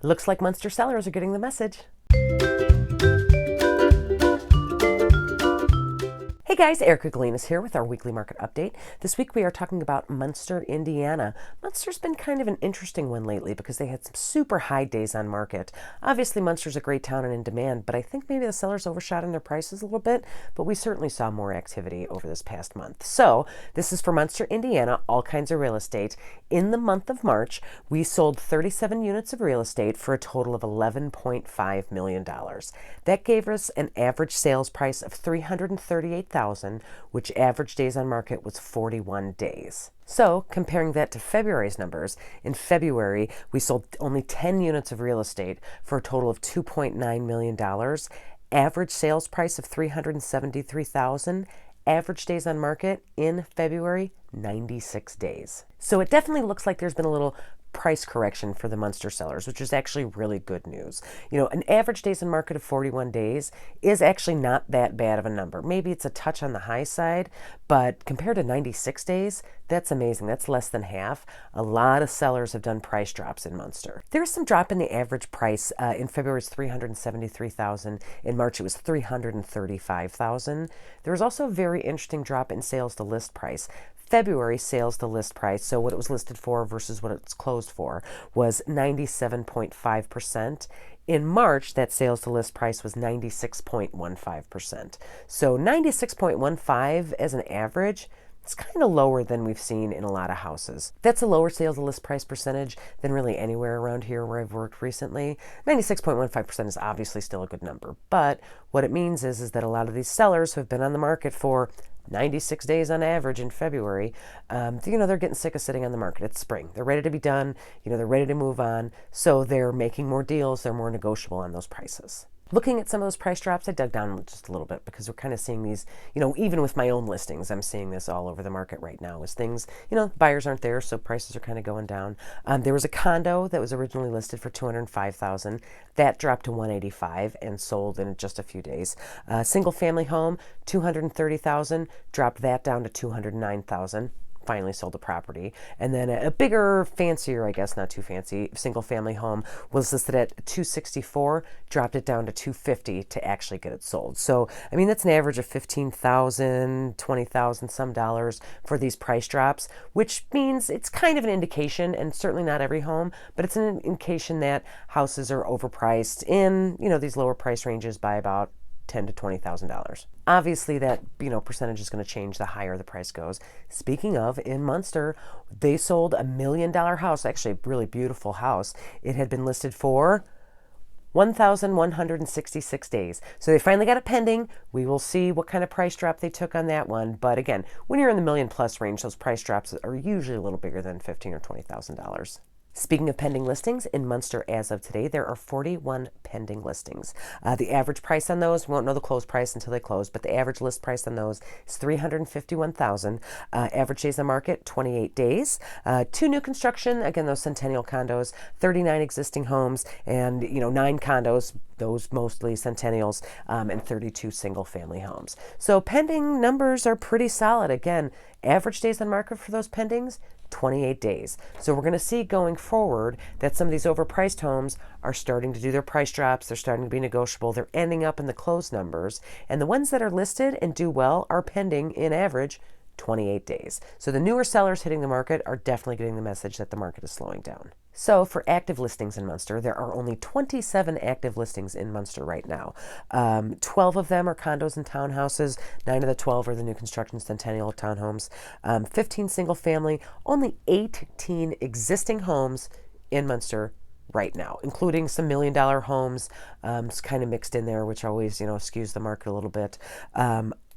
It looks like Munster sellers are getting the message. Hey guys, Erica Galinas here with our weekly market update. This week we are talking about Munster, Indiana. Munster's been kind of an interesting one lately because they had some super high days on market. Obviously Munster's a great town and in demand, but I think maybe the sellers overshot in their prices a little bit, but we certainly saw more activity over this past month. So this is for Munster, Indiana, all kinds of real estate. In the month of March, we sold 37 units of real estate for a total of $11.5 million. That gave us an average sales price of $338,000, which average days on market was 41 days. So comparing that to February's numbers, in February we sold only 10 units of real estate for a total of $2.9 million, average sales price of $373,000, average days on market in February, 96 days. So it definitely looks like there's been a little price correction for the Munster sellers, which is actually really good news. You know, an average days on market of 41 days is actually not that bad of a number. Maybe it's a touch on the high side, but compared to 96 days, that's amazing. That's less than half. A lot of sellers have done price drops in Munster. There's some drop in the average price. In February, it's $373,000. In March, it was $335,000. There was also a very interesting drop in sales to list price. February sales to list price, so what it was listed for versus what it's closed for, was 97.5%. In March, that sales to list price was 96.15%. So 96.15 as an average, it's kind of lower than we've seen in a lot of houses. That's a lower sales to list price percentage than really anywhere around here where I've worked recently. 96.15% is obviously still a good number, but what it means is that a lot of these sellers who have been on the market for 96 days on average in February, they're getting sick of sitting on the market. It's spring. They're ready to be done. They're ready to move on. So they're making more deals. They're more negotiable on those prices. Looking at some of those price drops, I dug down just a little bit because we're kind of seeing these, even with my own listings, I'm seeing this all over the market right now as things, buyers aren't there, so prices are kind of going down. There was a condo that was originally listed for $205,000. That dropped to $185,000 and sold in just a few days. Single family home, $230,000, dropped that down to $209,000. Finally sold the property. And then a bigger, fancier, I guess not too fancy, single family home was listed at $264,000, dropped it down to $250,000 to actually get it sold. So, that's an average of $15,000, $20,000 some dollars for these price drops, which means it's kind of an indication, and certainly not every home, but it's an indication that houses are overpriced in, these lower price ranges by about $10,000 to $20,000. Obviously, that percentage is going to change the higher the price goes. Speaking of, in Munster, they sold $1 million house, actually a really beautiful house. It had been listed for 1,166 days. So they finally got it pending. We will see what kind of price drop they took on that one. But again, when you're in the million plus range, those price drops are usually a little bigger than $15,000 or $20,000. Speaking of pending listings, in Munster as of today, there are 41 pending listings. The average price on those, we won't know the close price until they close, but the average list price on those is $351,000. Average days on market, 28 days. 2 new construction, again, those centennial condos, 39 existing homes, and 9 condos, those mostly centennials, and 32 single family homes. So pending numbers are pretty solid. Again, average days on market for those pendings, 28 days. So we're going to see going forward that some of these overpriced homes are starting to do their price drops. They're starting to be negotiable. They're ending up in the closed numbers. And the ones that are listed and do well are pending, in average, 28 days. So the newer sellers hitting the market are definitely getting the message that the market is slowing down. So for active listings in Munster, there are only 27 active listings in Munster right now. 12 of them are condos and townhouses. 9 of the 12 are the new construction centennial townhomes. 15 single family, only 18 existing homes in Munster right now, including some $1 million homes. It's kind of mixed in there, which always, skews the market a little bit.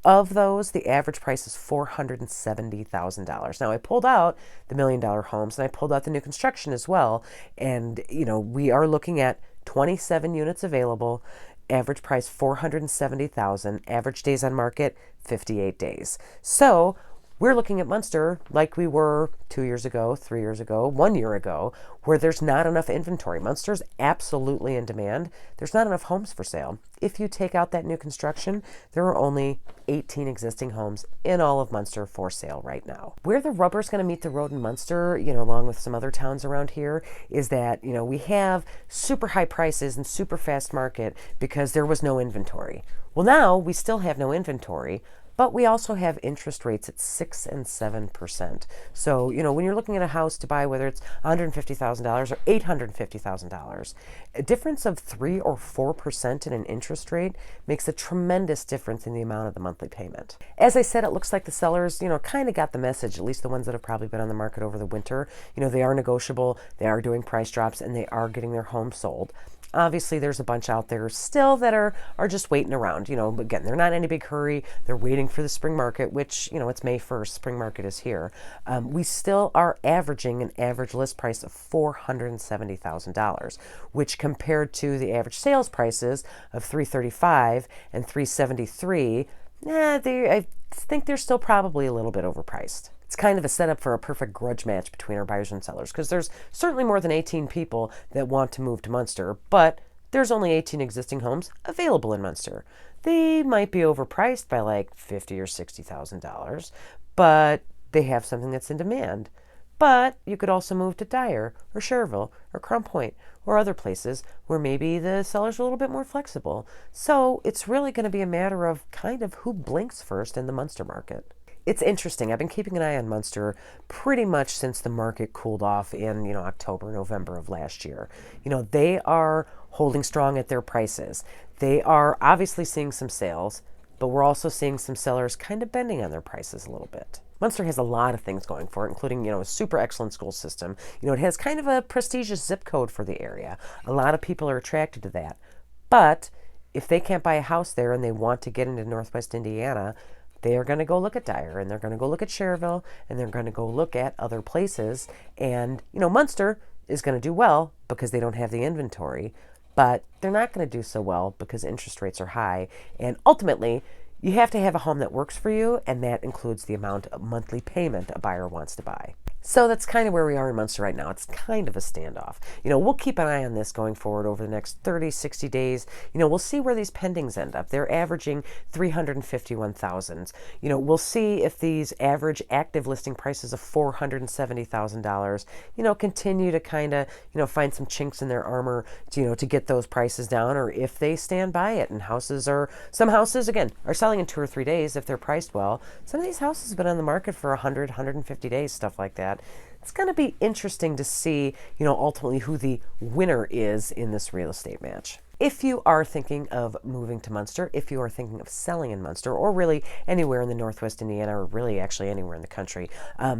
Of those, the average price is $470,000. Now, I pulled out the $1 million homes and I pulled out the new construction as well. And, we are looking at 27 units available, average price $470,000, average days on market 58 days. So We're looking at Munster like we were 2 years ago, 3 years ago, 1 year ago, where there's not enough inventory. Munster's absolutely in demand. There's not enough homes for sale. If you take out that new construction, there are only 18 existing homes in all of Munster for sale right now. Where the rubber's going to meet the road in Munster, along with some other towns around here, is that, we have super high prices and super fast market because there was no inventory. Well, now we still have no inventory, but we also have interest rates at 6 and 7%. So, when you're looking at a house to buy, whether it's $150,000 or $850,000, a difference of 3 or 4% in an interest rate makes a tremendous difference in the amount of the monthly payment. As I said, it looks like the sellers, kind of got the message, at least the ones that have probably been on the market over the winter. They are negotiable, they are doing price drops, and they are getting their homes sold. Obviously, there's a bunch out there still that are just waiting around. Again, they're not in any big hurry. They're waiting for the spring market, which, it's May 1st. Spring market is here. We still are averaging an average list price of $470,000, which compared to the average sales prices of $335,000 and $373,000, I think they're still probably a little bit overpriced. It's kind of a setup for a perfect grudge match between our buyers and sellers, because there's certainly more than 18 people that want to move to Munster, but there's only 18 existing homes available in Munster. They might be overpriced by like $50,000 or $60,000, but they have something that's in demand. But you could also move to Dyer or Cherville or Crown Point or other places where maybe the sellers are a little bit more flexible. So it's really going to be a matter of kind of who blinks first in the Munster market. It's interesting. I've been keeping an eye on Munster pretty much since the market cooled off in, October, November of last year. They are holding strong at their prices. They are obviously seeing some sales, but we're also seeing some sellers kind of bending on their prices a little bit. Munster has a lot of things going for it, including, a super excellent school system. It has kind of a prestigious zip code for the area. A lot of people are attracted to that. But if they can't buy a house there and they want to get into Northwest Indiana, they are going to go look at Dyer, and they're going to go look at Cherville, and they're going to go look at other places. And, Munster is going to do well because they don't have the inventory, but they're not going to do so well because interest rates are high. And ultimately, you have to have a home that works for you, and that includes the amount of monthly payment a buyer wants to buy. So that's kind of where we are in Munster right now. It's kind of a standoff. We'll keep an eye on this going forward over the next 30, 60 days. We'll see where these pendings end up. They're averaging 351,000. We'll see if these average active listing prices of $470,000, continue to kind of, find some chinks in their armor to get those prices down, or if they stand by it. And some houses, again, are selling in 2 or 3 days if they're priced well. Some of these houses have been on the market for 100, 150 days, stuff like that. It's going to be interesting to see, ultimately who the winner is in this real estate match. If you are thinking of moving to Munster, if you are thinking of selling in Munster, or really anywhere in the Northwest Indiana, or really actually anywhere in the country,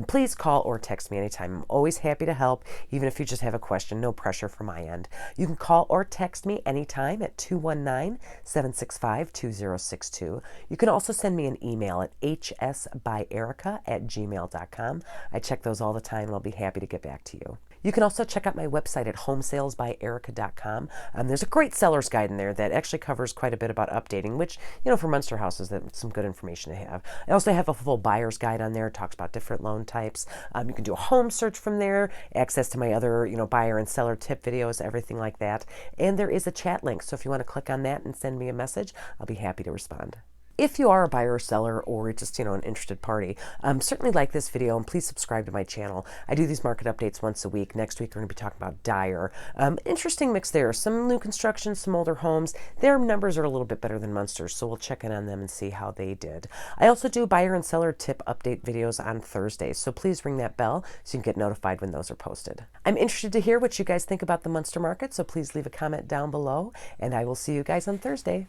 please call or text me anytime. I'm always happy to help, even if you just have a question. No pressure from my end. You can call or text me anytime at 219-765-2062. You can also send me an email at hsbyerica@gmail.com. I check those all the time, and I'll be happy to get back to you. You can also check out my website at homesalesbyerica.com. There's a great seller's guide in there that actually covers quite a bit about updating, which, for Munster houses, that's some good information to have. I also have a full buyer's guide on there. It talks about different loan types. You can do a home search from there, access to my other, buyer and seller tip videos, everything like that. And there is a chat link. So if you want to click on that and send me a message, I'll be happy to respond. If you are a buyer or seller, or just, an interested party, certainly like this video, and please subscribe to my channel. I do these market updates once a week. Next week, we're going to be talking about Dyer. Interesting mix there. Some new construction, some older homes. Their numbers are a little bit better than Munster, so we'll check in on them and see how they did. I also do buyer and seller tip update videos on Thursdays, so please ring that bell so you can get notified when those are posted. I'm interested to hear what you guys think about the Munster market, so please leave a comment down below, and I will see you guys on Thursday.